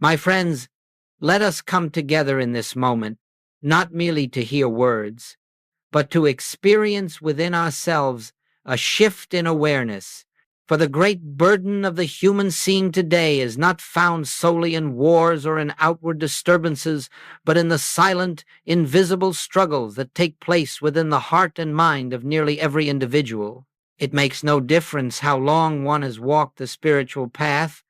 My friends, let us come together in this moment, not merely to hear words, but to experience within ourselves a shift in awareness. For the great burden of the human scene today is not found solely in wars or in outward disturbances, but in the silent, invisible struggles that take place within the heart and mind of nearly every individual. It makes no difference how long one has walked the spiritual path,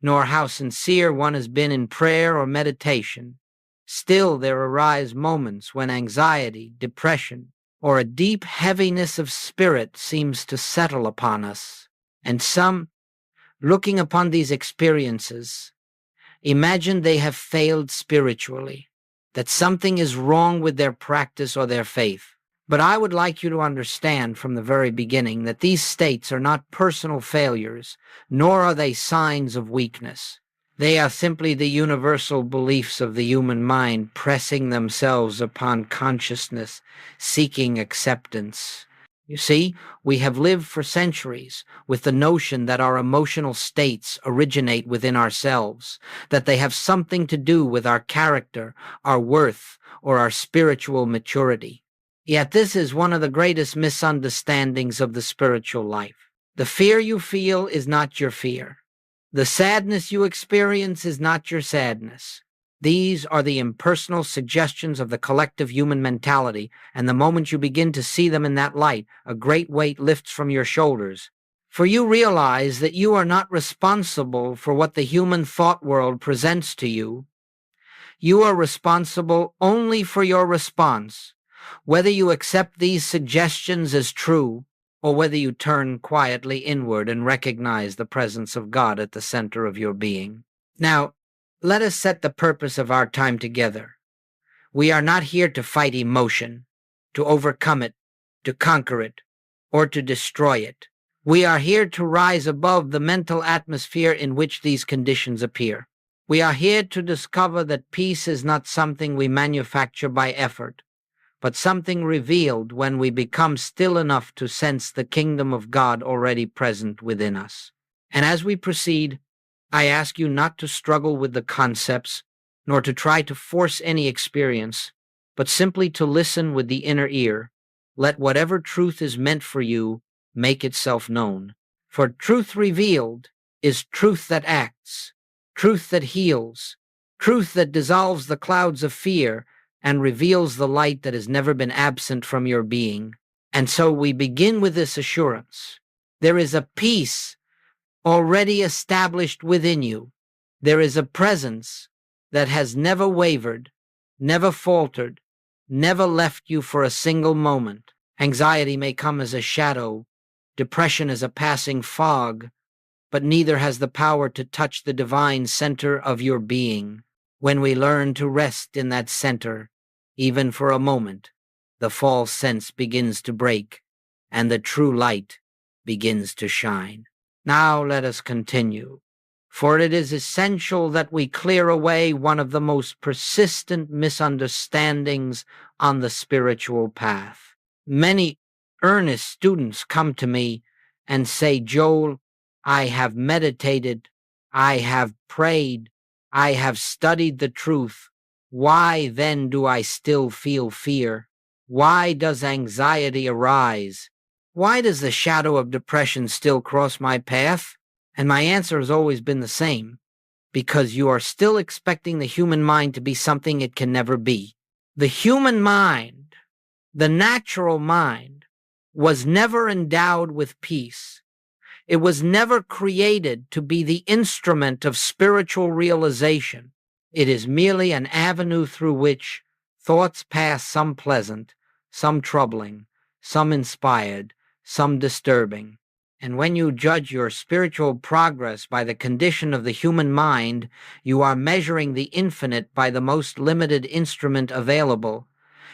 nor how sincere one has been in prayer or meditation. Still there arise moments when anxiety, depression, or a deep heaviness of spirit seems to settle upon us. And some, looking upon these experiences, imagine they have failed spiritually, that something is wrong with their practice or their faith. But I would like you to understand from the very beginning that these states are not personal failures, nor are they signs of weakness. They are simply the universal beliefs of the human mind pressing themselves upon consciousness, seeking acceptance. You see, we have lived for centuries with the notion that our emotional states originate within ourselves, that they have something to do with our character, our worth, or our spiritual maturity. Yet this is one of the greatest misunderstandings of the spiritual life. The fear you feel is not your fear. The sadness you experience is not your sadness. These are the impersonal suggestions of the collective human mentality, and the moment you begin to see them in that light, a great weight lifts from your shoulders. For you realize that you are not responsible for what the human thought world presents to you. You are responsible only for your response, whether you accept these suggestions as true, or whether you turn quietly inward and recognize the presence of God at the center of your being. Now, let us set the purpose of our time together. We are not here to fight emotion, to overcome it, to conquer it, or to destroy it. We are here to rise above the mental atmosphere in which these conditions appear. We are here to discover that peace is not something we manufacture by effort, but something revealed when we become still enough to sense the kingdom of God already present within us. And as we proceed, I ask you not to struggle with the concepts, nor to try to force any experience, but simply to listen with the inner ear. Let whatever truth is meant for you make itself known. For truth revealed is truth that acts, truth that heals, truth that dissolves the clouds of fear, and reveals the light that has never been absent from your being. And so we begin with this assurance. There is a peace already established within you. There is a presence that has never wavered, never faltered, never left you for a single moment. Anxiety may come as a shadow, depression as a passing fog, but neither has the power to touch the divine center of your being. When we learn to rest in that center, even for a moment, the false sense begins to break, and the true light begins to shine. Now let us continue, for it is essential that we clear away one of the most persistent misunderstandings on the spiritual path. Many earnest students come to me and say, "Joel, I have meditated, I have prayed, I have studied the truth. Why then do I still feel fear? Why does anxiety arise? Why does the shadow of depression still cross my path?" And my answer has always been the same: because you are still expecting the human mind to be something it can never be. The human mind, the natural mind, was never endowed with peace. It was never created to be the instrument of spiritual realization. It is merely an avenue through which thoughts pass, some pleasant, some troubling, some inspired, some disturbing. And when you judge your spiritual progress by the condition of the human mind, you are measuring the infinite by the most limited instrument available.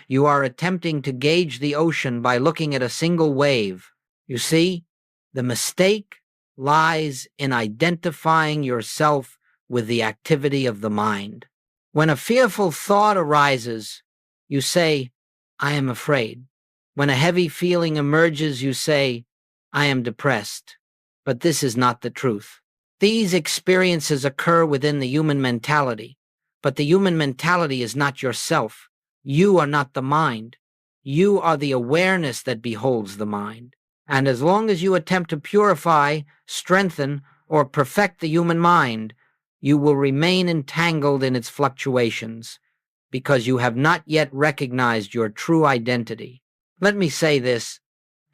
You are attempting to gauge the ocean by looking at a single wave. You see, the mistake lies in identifying yourself with the activity of the mind. When a fearful thought arises, you say, "I am afraid." When a heavy feeling emerges, you say, "I am depressed." But this is not the truth. These experiences occur within the human mentality, but the human mentality is not yourself. You are not the mind. You are the awareness that beholds the mind. And as long as you attempt to purify, strengthen, or perfect the human mind, you will remain entangled in its fluctuations, because you have not yet recognized your true identity. Let me say this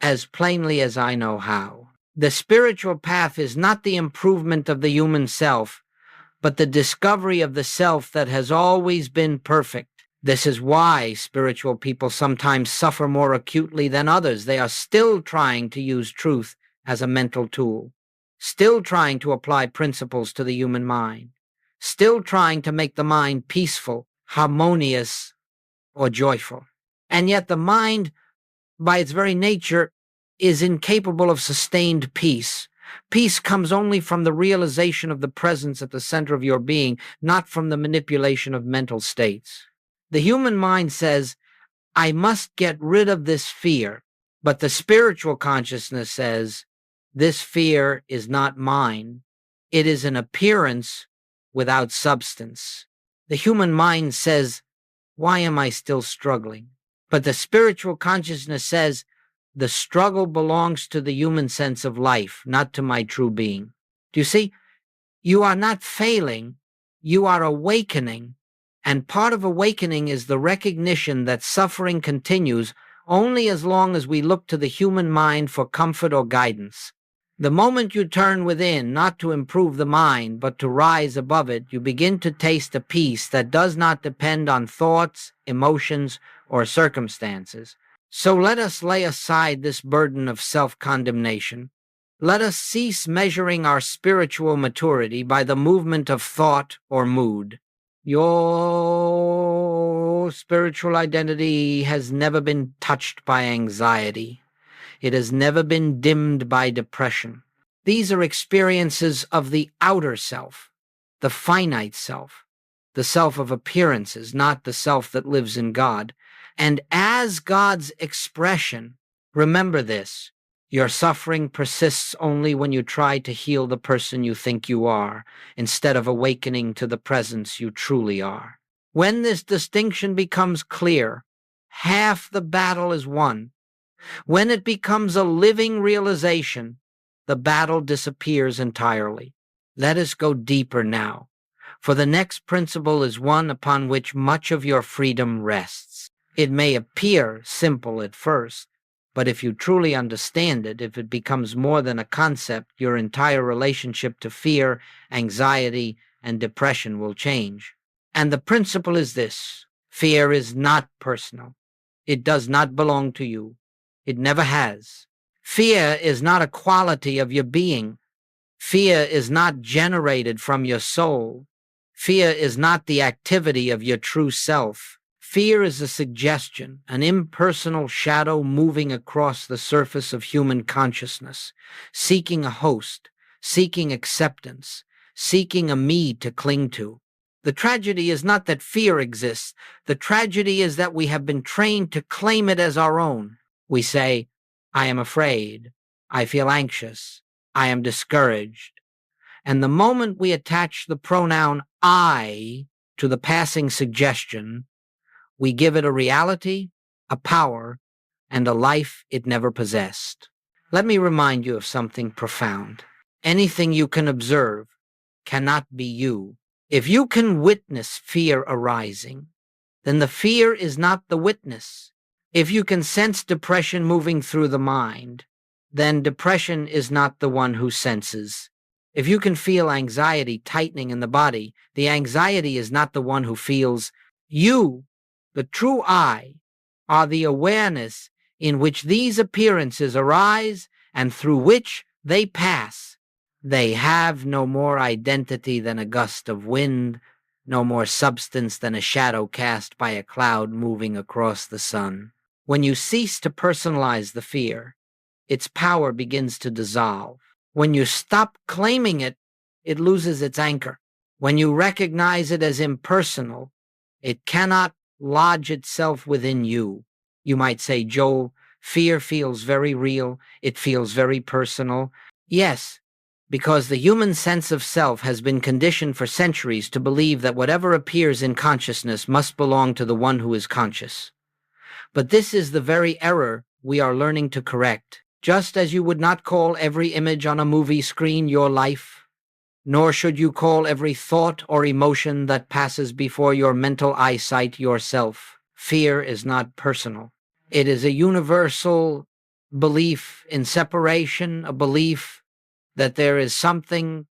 as plainly as I know how. The spiritual path is not the improvement of the human self, but the discovery of the self that has always been perfect. This is why spiritual people sometimes suffer more acutely than others. They are still trying to use truth as a mental tool, still trying to apply principles to the human mind, still trying to make the mind peaceful, harmonious, or joyful. And yet the mind, by its very nature, is incapable of sustained peace. Peace comes only from the realization of the presence at the center of your being, not from the manipulation of mental states. The human mind says, I must get rid of this fear, but the spiritual consciousness says, this fear is not mine. It is an appearance without substance. The human mind says, why am I still struggling? But the spiritual consciousness says, the struggle belongs to the human sense of life, not to my true being. Do you see? You are not failing, you are awakening. And part of awakening is the recognition that suffering continues only as long as we look to the human mind for comfort or guidance. The moment you turn within, not to improve the mind, but to rise above it, you begin to taste a peace that does not depend on thoughts, emotions, or circumstances. So let us lay aside this burden of self-condemnation. Let us cease measuring our spiritual maturity by the movement of thought or mood. Your spiritual identity has never been touched by anxiety. It has never been dimmed by depression. These are experiences of the outer self, the finite self, the self of appearances, not the self that lives in God. And as God's expression, remember this, your suffering persists only when you try to heal the person you think you are, instead of awakening to the presence you truly are. When this distinction becomes clear, half the battle is won. When it becomes a living realization, the battle disappears entirely. Let us go deeper now, for the next principle is one upon which much of your freedom rests. It may appear simple at first, but if you truly understand it, if it becomes more than a concept, your entire relationship to fear, anxiety, and depression will change. And the principle is this: fear is not personal. It does not belong to you. It never has. Fear is not a quality of your being. Fear is not generated from your soul. Fear is not the activity of your true self. Fear is a suggestion, an impersonal shadow moving across the surface of human consciousness, seeking a host, seeking acceptance, seeking a me to cling to. The tragedy is not that fear exists. The tragedy is that we have been trained to claim it as our own. We say, I am afraid, I feel anxious, I am discouraged. And the moment we attach the pronoun I to the passing suggestion, we give it a reality, a power, and a life it never possessed. Let me remind you of something profound. Anything you can observe cannot be you. If you can witness fear arising, then the fear is not the witness. If you can sense depression moving through the mind, then depression is not the one who senses. If you can feel anxiety tightening in the body, the anxiety is not the one who feels. You, the true I, are the awareness in which these appearances arise and through which they pass. They have no more identity than a gust of wind, no more substance than a shadow cast by a cloud moving across the sun. When you cease to personalize the fear, its power begins to dissolve. When you stop claiming it, it loses its anchor. When you recognize it as impersonal, it cannot lodge itself within you. You might say, Joel, fear feels very real. It feels very personal. Yes, because the human sense of self has been conditioned for centuries to believe that whatever appears in consciousness must belong to the one who is conscious. But this is the very error we are learning to correct. Just as you would not call every image on a movie screen your life, nor should you call every thought or emotion that passes before your mental eyesight yourself. Fear is not personal. It is a universal belief in separation, a belief that there is something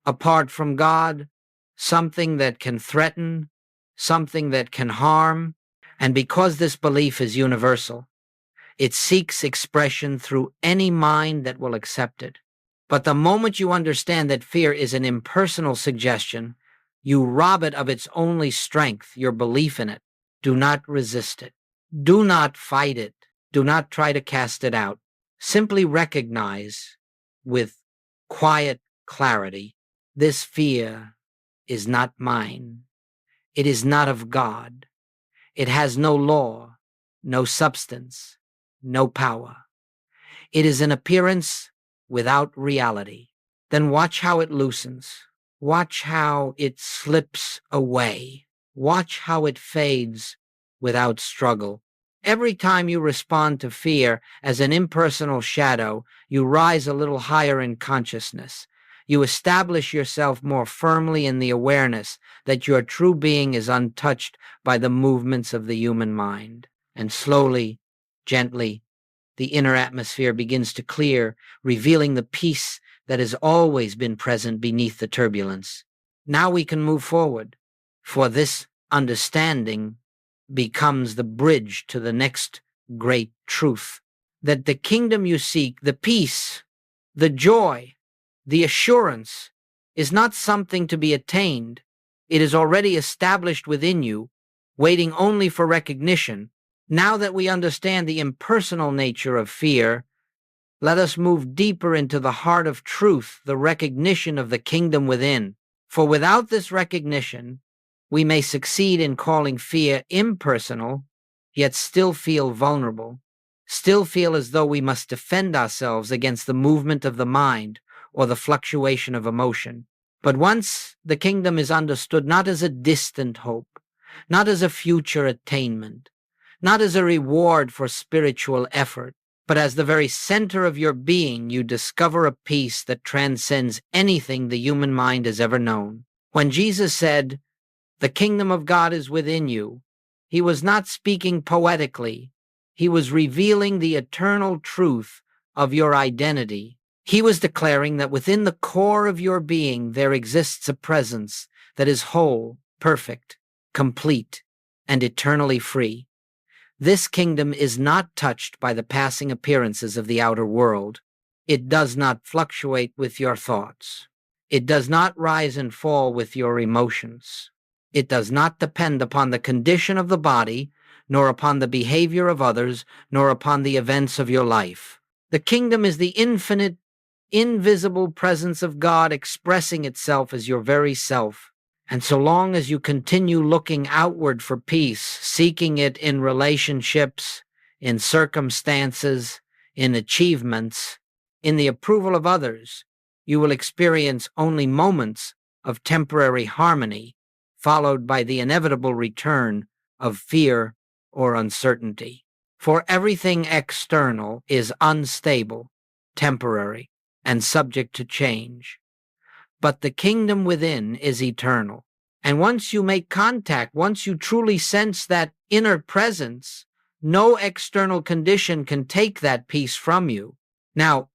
apart from God, something that can threaten, something that can harm. And because this belief is universal, it seeks expression through any mind that will accept it. But the moment you understand that fear is an impersonal suggestion, you rob it of its only strength, your belief in it. Do not resist it. Do not fight it. Do not try to cast it out. Simply recognize with quiet clarity, this fear is not mine. It is not of God. It has no law, no substance, no power. It is an appearance without reality. Then watch how it loosens. Watch how it slips away. Watch how it fades without struggle. Every time you respond to fear as an impersonal shadow, you rise a little higher in consciousness. You establish yourself more firmly in the awareness that your true being is untouched by the movements of the human mind. And slowly, gently, the inner atmosphere begins to clear, revealing the peace that has always been present beneath the turbulence. Now we can move forward, for this understanding becomes the bridge to the next great truth, that the kingdom you seek, the peace, the joy, the assurance, is not something to be attained. It is already established within you, waiting only for recognition. Now that we understand the impersonal nature of fear, let us move deeper into the heart of truth, the recognition of the kingdom within. For without this recognition, we may succeed in calling fear impersonal, yet still feel vulnerable, still feel as though we must defend ourselves against the movement of the mind or the fluctuation of emotion. But once the kingdom is understood not as a distant hope, not as a future attainment, not as a reward for spiritual effort, but as the very center of your being, you discover a peace that transcends anything the human mind has ever known. When Jesus said, "The kingdom of God is within you," he was not speaking poetically. He was revealing the eternal truth of your identity. He was declaring that within the core of your being there exists a presence that is whole, perfect, complete, and eternally free. This kingdom is not touched by the passing appearances of the outer world. It does not fluctuate with your thoughts. It does not rise and fall with your emotions. It does not depend upon the condition of the body, nor upon the behavior of others, nor upon the events of your life. The kingdom is the infinite, invisible presence of God expressing itself as your very self. And so long as you continue looking outward for peace, seeking it in relationships, in circumstances, in achievements, in the approval of others, you will experience only moments of temporary harmony, followed by the inevitable return of fear or uncertainty. For everything external is unstable, temporary, and subject to change. But the kingdom within is eternal. And once you make contact, once you truly sense that inner presence, no external condition can take that peace from you. Now,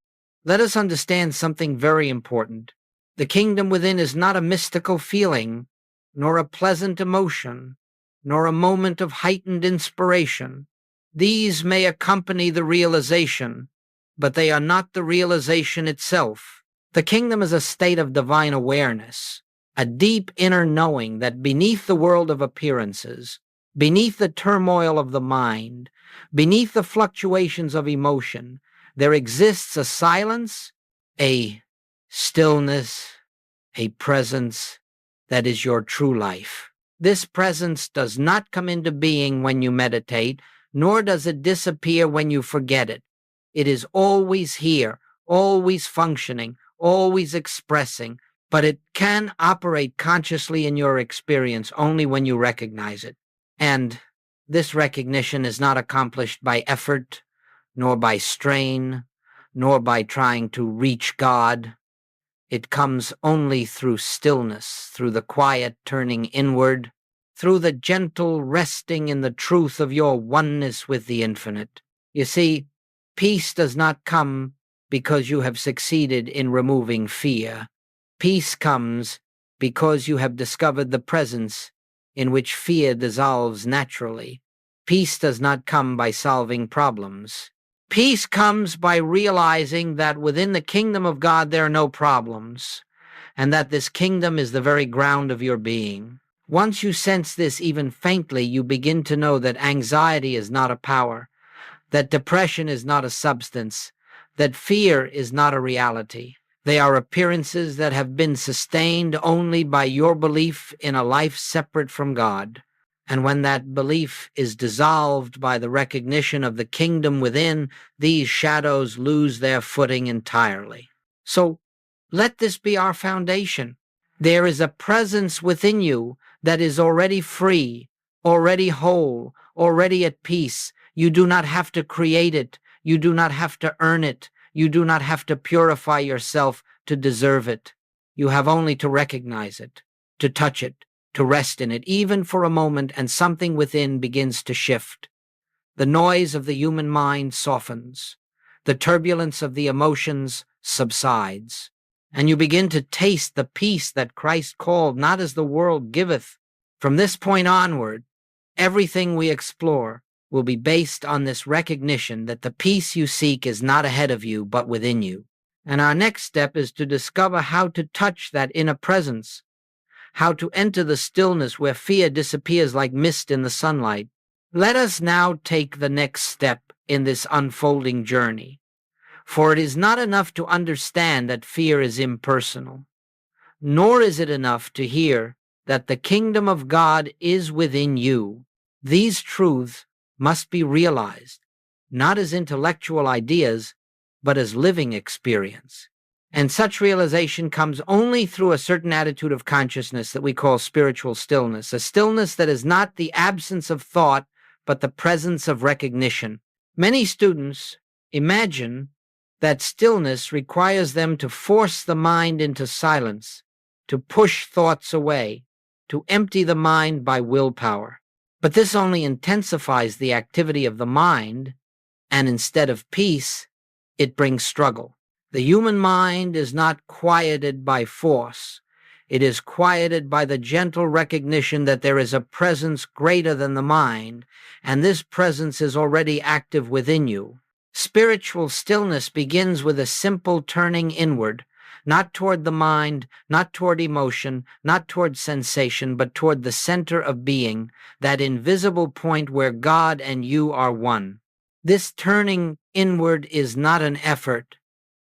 let us understand something very important. The kingdom within is not a mystical feeling, nor a pleasant emotion, nor a moment of heightened inspiration. These may accompany the realization, but they are not the realization itself. The kingdom is a state of divine awareness, a deep inner knowing that beneath the world of appearances, beneath the turmoil of the mind, beneath the fluctuations of emotion, there exists a silence, a stillness, a presence that is your true life. This presence does not come into being when you meditate, nor does it disappear when you forget it. It is always here, always functioning, always expressing, but it can operate consciously in your experience only when you recognize it. And this recognition is not accomplished by effort, nor by strain, nor by trying to reach God. It comes only through stillness, through the quiet turning inward, through the gentle resting in the truth of your oneness with the infinite. You see, peace does not come because you have succeeded in removing fear. Peace comes because you have discovered the presence in which fear dissolves naturally. Peace does not come by solving problems. Peace comes by realizing that within the kingdom of God there are no problems, and that this kingdom is the very ground of your being. Once you sense this even faintly, you begin to know that anxiety is not a power, that depression is not a substance, that fear is not a reality. They are appearances that have been sustained only by your belief in a life separate from God. And when that belief is dissolved by the recognition of the kingdom within, these shadows lose their footing entirely. So let this be our foundation. There is a presence within you that is already free, already whole, already at peace. You do not have to create it. You do not have to earn it. You do not have to purify yourself to deserve it. You have only to recognize it, to touch it, to rest in it, even for a moment, and something within begins to shift. The noise of the human mind softens. The turbulence of the emotions subsides. And you begin to taste the peace that Christ called, not as the world giveth. From this point onward, everything we explore will be based on this recognition that the peace you seek is not ahead of you, but within you. And our next step is to discover how to touch that inner presence, how to enter the stillness where fear disappears like mist in the sunlight. Let us now take the next step in this unfolding journey, for it is not enough to understand that fear is impersonal, nor is it enough to hear that the kingdom of God is within you. These truths must be realized, not as intellectual ideas, but as living experience. And such realization comes only through a certain attitude of consciousness that we call spiritual stillness, a stillness that is not the absence of thought, but the presence of recognition. Many students imagine that stillness requires them to force the mind into silence, to push thoughts away, to empty the mind by willpower. But this only intensifies the activity of the mind, and instead of peace, it brings struggle. The human mind is not quieted by force. It is quieted by the gentle recognition that there is a presence greater than the mind, and this presence is already active within you. Spiritual stillness begins with a simple turning inward, not toward the mind, not toward emotion, not toward sensation, but toward the center of being, that invisible point where God and you are one. This turning inward is not an effort.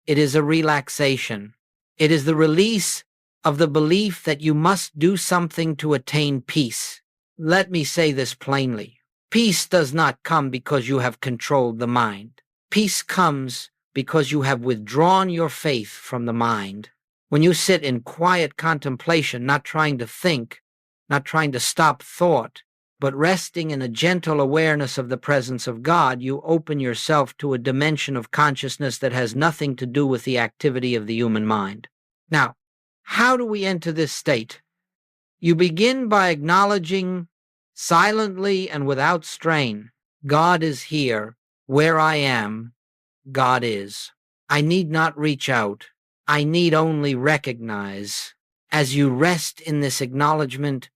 It is a relaxation. It is the release of the belief that you must do something to attain peace. Let me say this plainly. Peace does not come because you have controlled the mind. Peace comes because you have withdrawn your faith from the mind. When you sit in quiet contemplation, not trying to think, not trying to stop thought, but resting in a gentle awareness of the presence of God, you open yourself to a dimension of consciousness that has nothing to do with the activity of the human mind. Now, how do we enter this state? You begin by acknowledging silently and without strain, God is here. Where I am, God is. I need not reach out. I need only recognize. As you rest in this acknowledgement,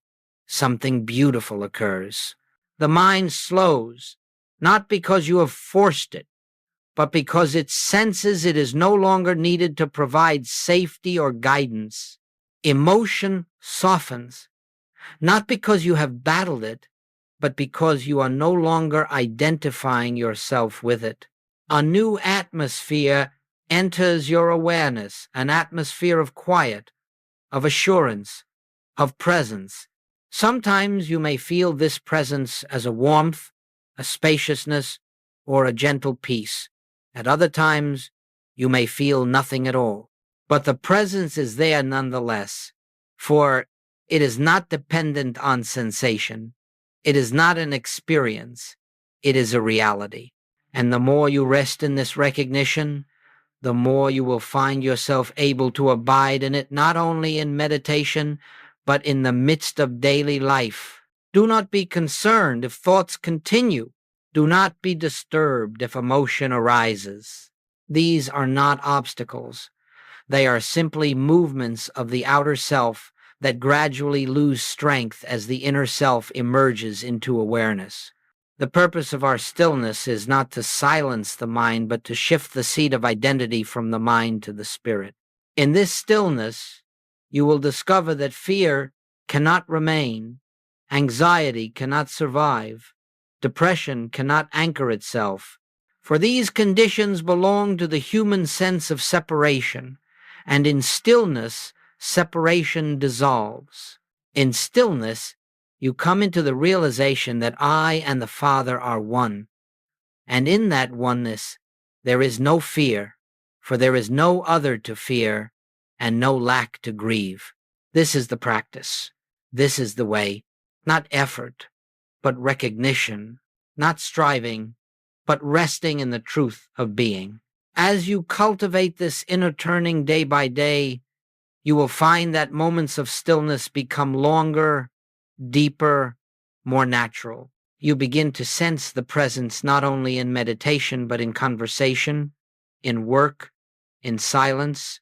something beautiful occurs. The mind slows, not because you have forced it, but because it senses it is no longer needed to provide safety or guidance. Emotion softens, not because you have battled it, but because you are no longer identifying yourself with it. A new atmosphere enters your awareness, an atmosphere of quiet, of assurance, of presence. Sometimes you may feel this presence as a warmth, a spaciousness, or a gentle peace. At other times, you may feel nothing at all. but the presence is there nonetheless, for it is not dependent on sensation. It is not an experience. It is a reality. And the more you rest in this recognition, the more you will find yourself able to abide in it, not only in meditation, but in the midst of daily life. Do not be concerned if thoughts continue. Do not be disturbed if emotion arises. These are not obstacles. They are simply movements of the outer self that gradually lose strength as the inner self emerges into awareness. The purpose of our stillness is not to silence the mind, but to shift the seat of identity from the mind to the spirit. In this stillness, you will discover that fear cannot remain, anxiety cannot survive, depression cannot anchor itself, for these conditions belong to the human sense of separation, and in stillness, separation dissolves. In stillness, you come into the realization that I and the Father are one, and in that oneness there is no fear, for there is no other to fear and no lack to grieve. This is the practice. This is the way, not effort, but recognition, not striving, but resting in the truth of being. As you cultivate this inner turning day by day, you will find that moments of stillness become longer, deeper, more natural. You begin to sense the presence not only in meditation, but in conversation, in work, in silence,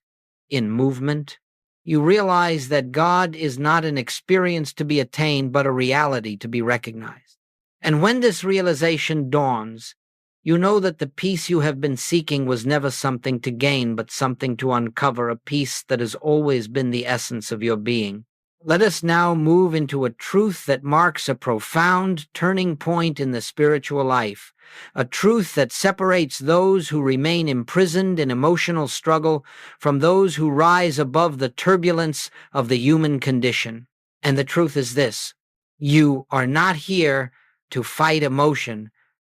in movement. You realize that God is not an experience to be attained, but a reality to be recognized. And when this realization dawns, you know that the peace you have been seeking was never something to gain, but something to uncover, a peace that has always been the essence of your being. Let us now move into a truth that marks a profound turning point in the spiritual life, a truth that separates those who remain imprisoned in emotional struggle from those who rise above the turbulence of the human condition. And the truth is this: you are not here to fight emotion.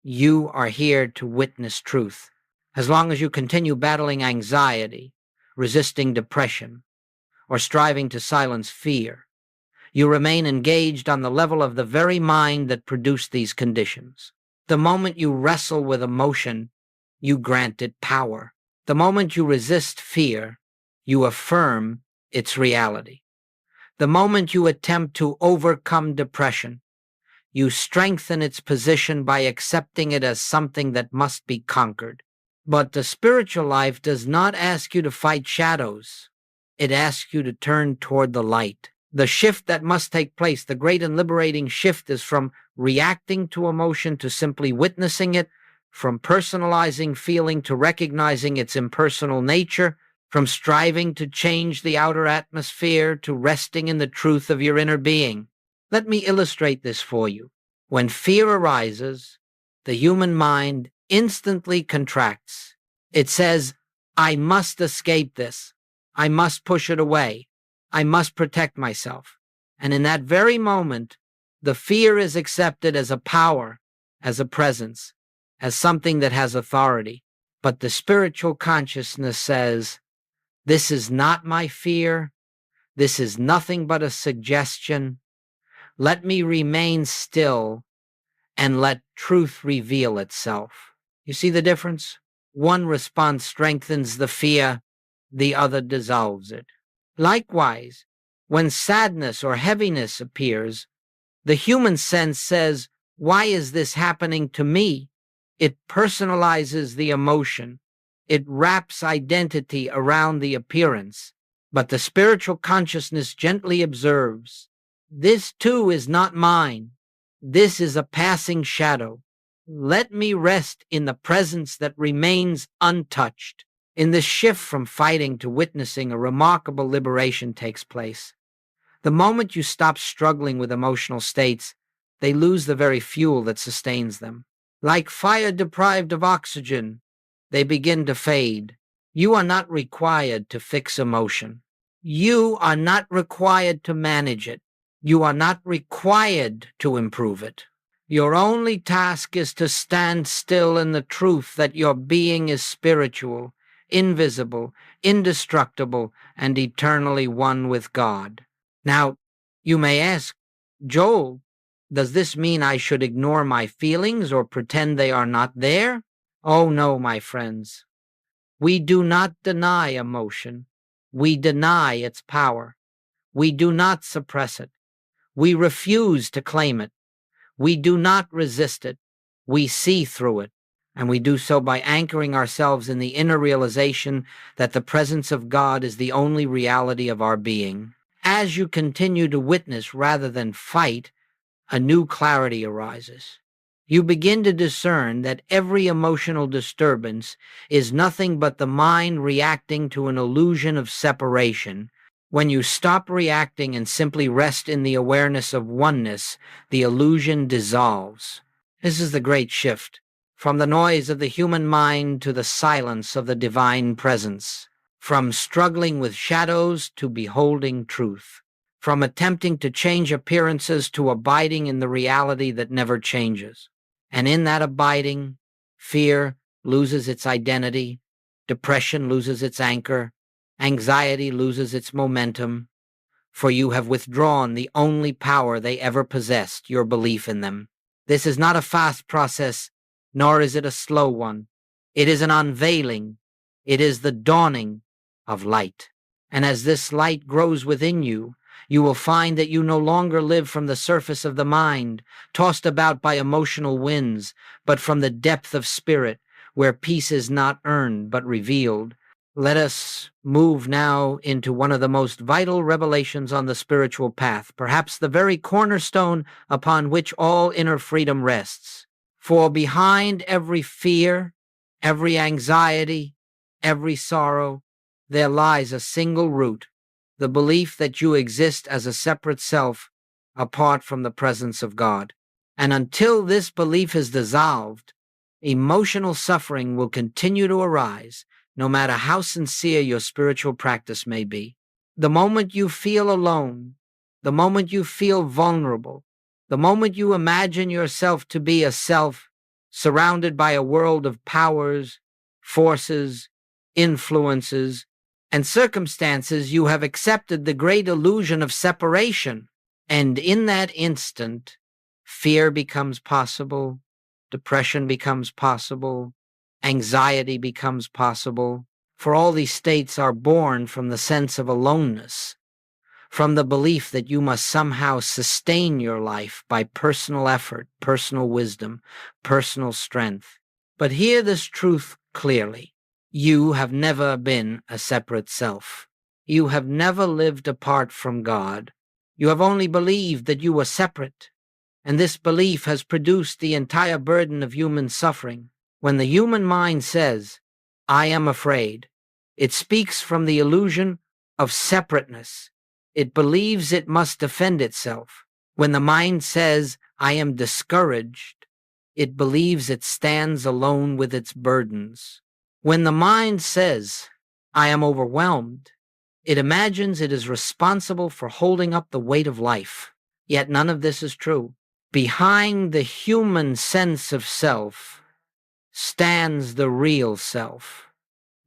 You are here to witness truth. As long as you continue battling anxiety, resisting depression, or striving to silence fear, you remain engaged on the level of the very mind that produced these conditions. The moment you wrestle with emotion, you grant it power. The moment you resist fear, you affirm its reality. The moment you attempt to overcome depression, you strengthen its position by accepting it as something that must be conquered. But the spiritual life does not ask you to fight shadows. It asks you to turn toward the light. The shift that must take place, the great and liberating shift, is from reacting to emotion to simply witnessing it, from personalizing feeling to recognizing its impersonal nature, from striving to change the outer atmosphere to resting in the truth of your inner being. Let me illustrate this for you. When fear arises, the human mind instantly contracts. It says, I must escape this. I must push it away. I must protect myself. And in that very moment, the fear is accepted as a power, as a presence, as something that has authority. But the spiritual consciousness says, this is not my fear. This is nothing but a suggestion. Let me remain still and let truth reveal itself. You see the difference? One response strengthens the fear, the other dissolves it. Likewise, when sadness or heaviness appears, the human sense says, why is this happening to me? It personalizes the emotion. It wraps identity around the appearance. But the spiritual consciousness gently observes, this too is not mine. This is a passing shadow. Let me rest in the presence that remains untouched. In this shift from fighting to witnessing, a remarkable liberation takes place. The moment you stop struggling with emotional states, they lose the very fuel that sustains them. Like fire deprived of oxygen, they begin to fade. You are not required to fix emotion. You are not required to manage it. You are not required to improve it. Your only task is to stand still in the truth that your being is spiritual invisible, indestructible, and eternally one with God. Now, you may ask, Joel, does this mean I should ignore my feelings or pretend they are not there? Oh no, my friends. We do not deny emotion. We deny its power. We do not suppress it. We refuse to claim it. We do not resist it. We see through it. And we do so by anchoring ourselves in the inner realization that the presence of God is the only reality of our being. As you continue to witness rather than fight, a new clarity arises. You begin to discern that every emotional disturbance is nothing but the mind reacting to an illusion of separation. When you stop reacting and simply rest in the awareness of oneness, the illusion dissolves. This is the great shift, from the noise of the human mind to the silence of the divine presence, from struggling with shadows to beholding truth, from attempting to change appearances to abiding in the reality that never changes. And in that abiding, fear loses its identity, depression loses its anchor, anxiety loses its momentum, for you have withdrawn the only power they ever possessed, your belief in them. This is not a fast process, nor is it a slow one. It is an unveiling. It is the dawning of light. And as this light grows within you, you will find that you no longer live from the surface of the mind, tossed about by emotional winds, but from the depth of spirit, where peace is not earned but revealed. Let us move now into one of the most vital revelations on the spiritual path, perhaps the very cornerstone upon which all inner freedom rests. For behind every fear, every anxiety, every sorrow, there lies a single root, the belief that you exist as a separate self apart from the presence of God. And until this belief is dissolved, emotional suffering will continue to arise, no matter how sincere your spiritual practice may be. The moment you feel alone, the moment you feel vulnerable, the moment you imagine yourself to be a self surrounded by a world of powers, forces, influences, and circumstances, you have accepted the great illusion of separation. And in that instant, fear becomes possible, depression becomes possible, anxiety becomes possible, for all these states are born from the sense of aloneness, from the belief that you must somehow sustain your life by personal effort, personal wisdom, personal strength. But hear this truth clearly. You have never been a separate self. You have never lived apart from God. You have only believed that you were separate, and this belief has produced the entire burden of human suffering. When the human mind says, I am afraid, it speaks from the illusion of separateness. It believes it must defend itself. When the mind says, I am discouraged, it believes it stands alone with its burdens. When the mind says, I am overwhelmed, it imagines it is responsible for holding up the weight of life. Yet none of this is true. Behind the human sense of self stands the real self,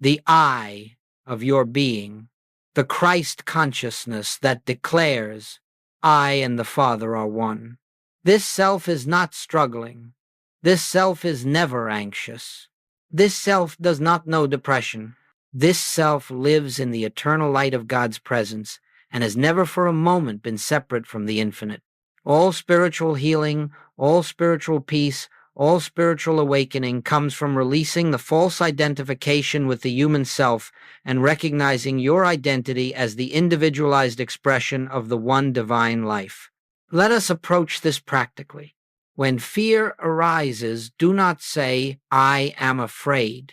the I of your being, the Christ consciousness that declares, I and the Father are one. This self is not struggling. This self is never anxious. This self does not know depression. This self lives in the eternal light of God's presence and has never for a moment been separate from the infinite. All spiritual healing, all spiritual peace, all spiritual awakening comes from releasing the false identification with the human self and recognizing your identity as the individualized expression of the one divine life. Let us approach this practically. When fear arises, do not say, I am afraid.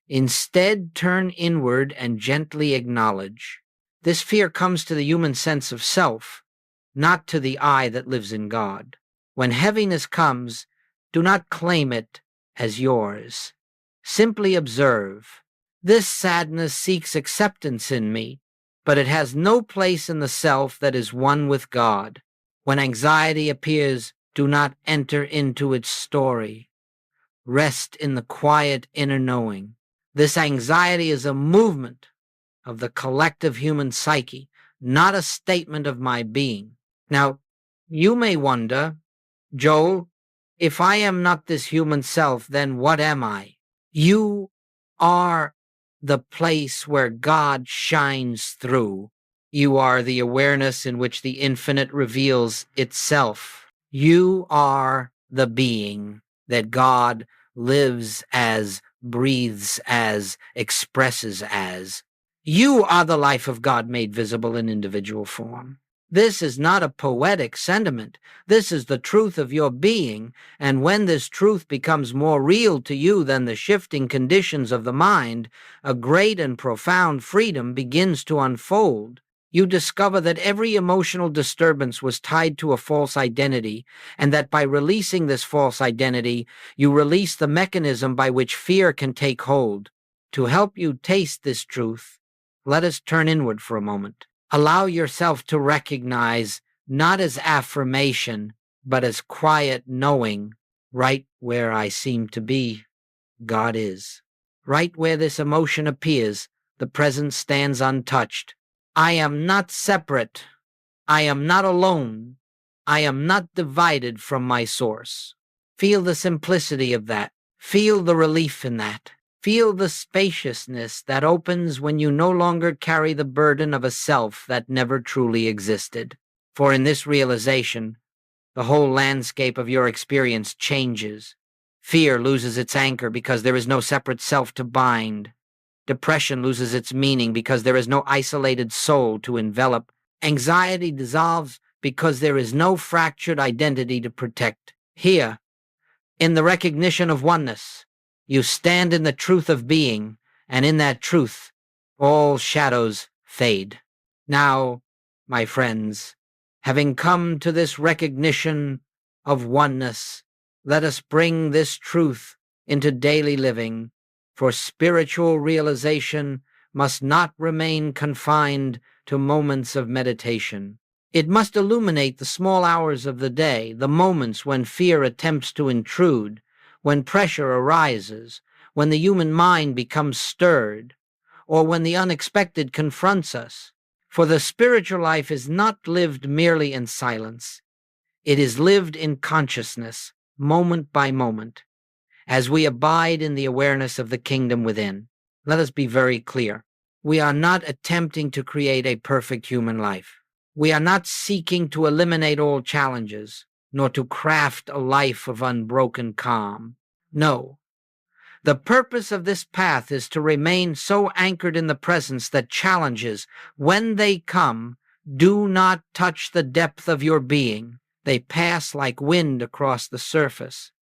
Instead, turn inward and gently acknowledge. This fear comes to the human sense of self, not to the I that lives in God. When heaviness comes, do not claim it as yours. Simply observe. This sadness seeks acceptance in me, but it has no place in the self that is one with God. When anxiety appears, do not enter into its story. Rest in the quiet inner knowing. This anxiety is a movement of the collective human psyche, not a statement of my being. Now, you may wonder, Joel, if I am not this human self, then what am I? You are the place where God shines through. You are the awareness in which the infinite reveals itself. You are the being that God lives as, breathes as, expresses as. You are the life of God made visible in individual form. This is not a poetic sentiment. This is the truth of your being, and when this truth becomes more real to you than the shifting conditions of the mind, a great and profound freedom begins to unfold. You discover that every emotional disturbance was tied to a false identity, and that by releasing this false identity, you release the mechanism by which fear can take hold. To help you taste this truth, let us turn inward for a moment. Allow yourself to recognize, not as affirmation, but as quiet knowing, right where I seem to be, God is. Right where this emotion appears, the present stands untouched. I am not separate. I am not alone. I am not divided from my source. Feel the simplicity of that. Feel the relief in that. Feel the spaciousness that opens when you no longer carry the burden of a self that never truly existed. For in this realization, the whole landscape of your experience changes. Fear loses its anchor because there is no separate self to bind. Depression loses its meaning because there is no isolated soul to envelop. Anxiety dissolves because there is no fractured identity to protect. Here, in the recognition of oneness, you stand in the truth of being, and in that truth, all shadows fade. Now, my friends, having come to this recognition of oneness, let us bring this truth into daily living, for spiritual realization must not remain confined to moments of meditation. It must illuminate the small hours of the day, the moments when fear attempts to intrude, when pressure arises, when the human mind becomes stirred, or when the unexpected confronts us. For the spiritual life is not lived merely in silence. It is lived in consciousness, moment by moment, as we abide in the awareness of the kingdom within. Let us be very clear. We are not attempting to create a perfect human life. We are not seeking to eliminate all challenges, nor to craft a life of unbroken calm. No. The purpose of this path is to remain so anchored in the presence that challenges, when they come, do not touch the depth of your being. They pass like wind across the surface,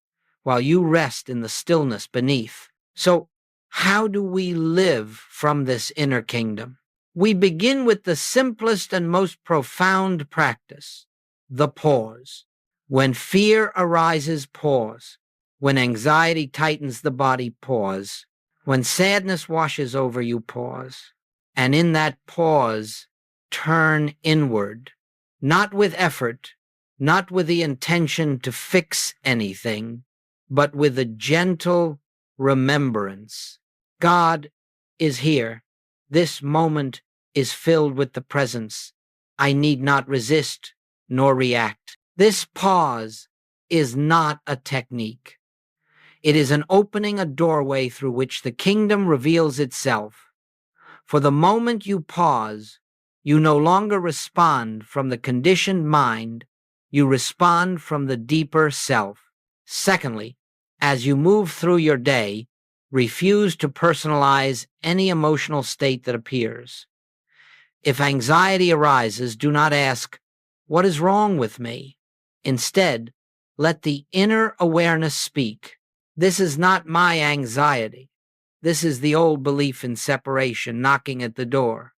while you rest in the stillness beneath. So, how do we live from this inner kingdom? We begin with the simplest and most profound practice, the pause. When fear arises, pause. When anxiety tightens the body, pause. When sadness washes over you, pause. And in that pause, turn inward, not with effort, not with the intention to fix anything, but with a gentle remembrance. God is here. This moment is filled with the presence. I need not resist nor react. This pause is not a technique. It is an opening a doorway through which the kingdom reveals itself. For the moment you pause, you no longer respond from the conditioned mind, you respond from the deeper self. Secondly, as you move through your day, refuse to personalize any emotional state that appears. If anxiety arises, do not ask, "What is wrong with me?" Instead, let the inner awareness speak. This is not my anxiety. This is the old belief in separation knocking at the door.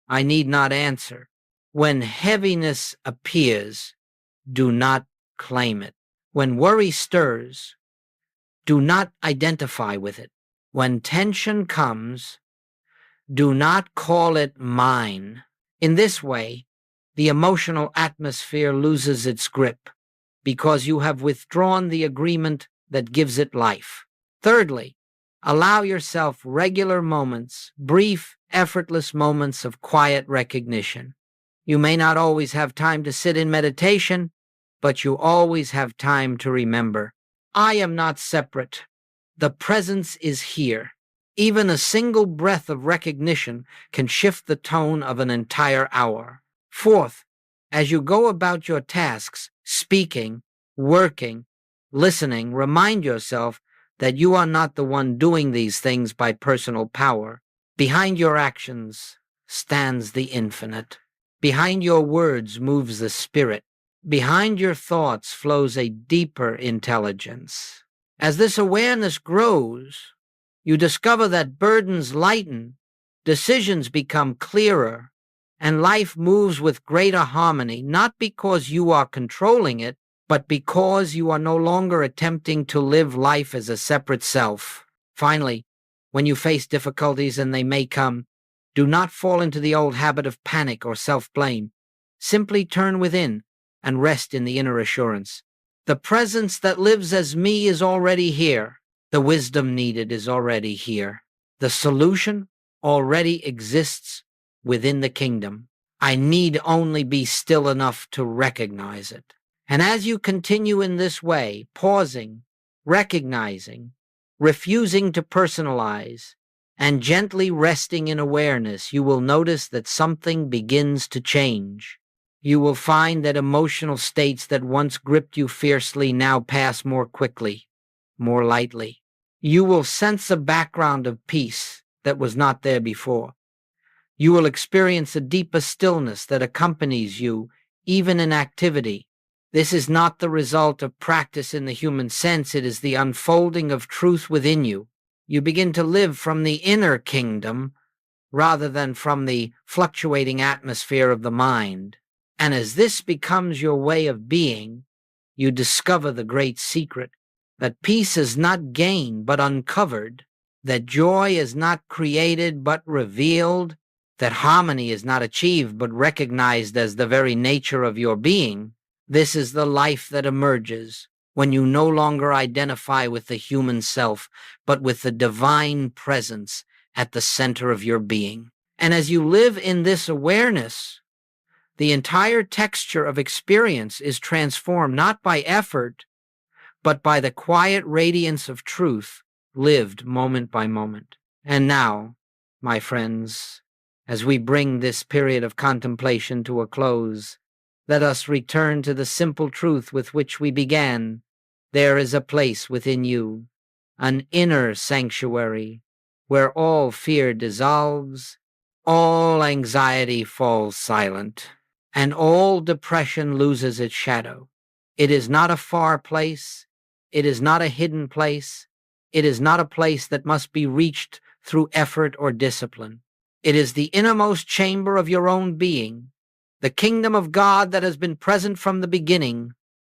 I need not answer. When heaviness appears, do not claim it. When worry stirs, do not identify with it. When tension comes, do not call it mine. In this way, the emotional atmosphere loses its grip because you have withdrawn the agreement that gives it life. Thirdly, Allow yourself regular moments, brief, effortless moments of quiet recognition. You may not always have time to sit in meditation, but you always have time to remember. I am not separate. The presence is here. Even a single breath of recognition can shift the tone of an entire hour. Fourth, as you go about your tasks, speaking, working, listening, remind yourself that you are not the one doing these things by personal power. Behind your actions stands the infinite. Behind your words moves the spirit. Behind your thoughts flows a deeper intelligence. As this awareness grows, you discover that burdens lighten, decisions become clearer, and life moves with greater harmony, not because you are controlling it, but because you are no longer attempting to live life as a separate self. Finally, when you face difficulties, and they may come, do not fall into the old habit of panic or self-blame. Simply turn within and rest in the inner assurance. The presence that lives as me is already here. The wisdom needed is already here. The solution already exists within the kingdom. I need only be still enough to recognize it. And as you continue in this way, pausing, recognizing, refusing to personalize, and gently resting in awareness, you will notice that something begins to change. You will find that emotional states that once gripped you fiercely now pass more quickly, more lightly. You will sense a background of peace that was not there before. You will experience a deeper stillness that accompanies you even in activity. This is not the result of practice in the human sense. It is the unfolding of truth within you. You begin to live from the inner kingdom rather than from the fluctuating atmosphere of the mind. And as this becomes your way of being, you discover the great secret, that peace is not gained but uncovered, that joy is not created but revealed, that harmony is not achieved but recognized as the very nature of your being. This is the life that emerges when you no longer identify with the human self, but with the divine presence at the center of your being. And as you live in this awareness, the entire texture of experience is transformed not by effort, but by the quiet radiance of truth lived moment by moment. And now, my friends, as we bring this period of contemplation to a close, let us return to the simple truth with which we began. There is a place within you, an inner sanctuary, where all fear dissolves, all anxiety falls silent, and all depression loses its shadow. It is not a far place. It is not a hidden place. It is not a place that must be reached through effort or discipline. It is the innermost chamber of your own being, the kingdom of God that has been present from the beginning,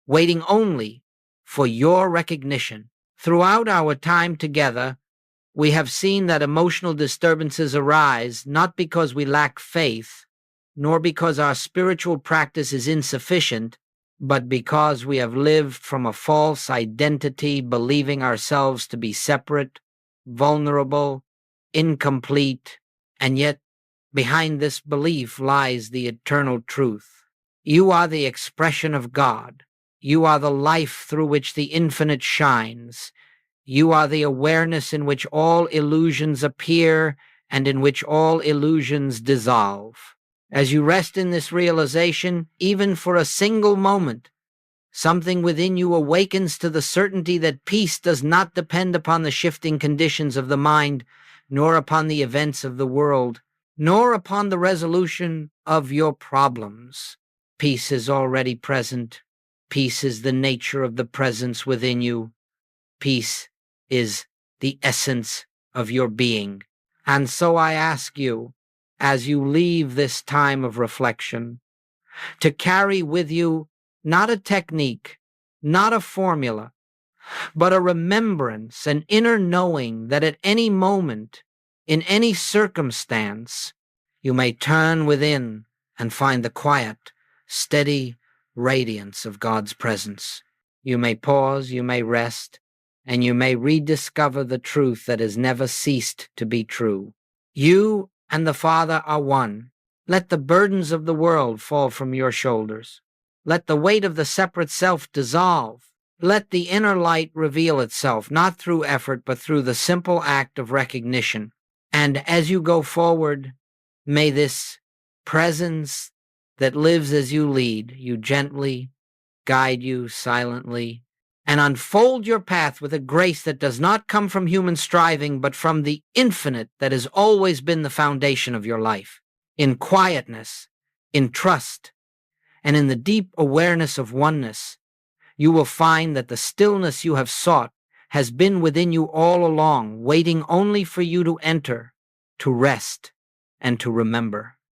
waiting only for your recognition. Throughout our time together, we have seen that emotional disturbances arise not because we lack faith, nor because our spiritual practice is insufficient, but because we have lived from a false identity, believing ourselves to be separate, vulnerable, incomplete, and yet behind this belief lies the eternal truth. You are the expression of God. You are the life through which the infinite shines. You are the awareness in which all illusions appear and in which all illusions dissolve. As you rest in this realization, even for a single moment, something within you awakens to the certainty that peace does not depend upon the shifting conditions of the mind, nor upon the events of the world, nor upon the resolution of your problems. Peace is already present. Peace is the nature of the presence within you. Peace is the essence of your being. And so I ask you, as you leave this time of reflection, to carry with you not a technique, not a formula, but a remembrance, an inner knowing that at any moment, in any circumstance, you may turn within and find the quiet, steady radiance of God's presence. You may pause, you may rest, and you may rediscover the truth that has never ceased to be true. You and the Father are one. Let the burdens of the world fall from your shoulders. Let the weight of the separate self dissolve. Let the inner light reveal itself, not through effort, but through the simple act of recognition. And as you go forward, may this presence that lives as you lead you gently guide you silently, and unfold your path with a grace that does not come from human striving, but from the infinite that has always been the foundation of your life. In quietness, in trust, and in the deep awareness of oneness, you will find that the stillness you have sought has been within you all along, waiting only for you to enter, to rest, and to remember.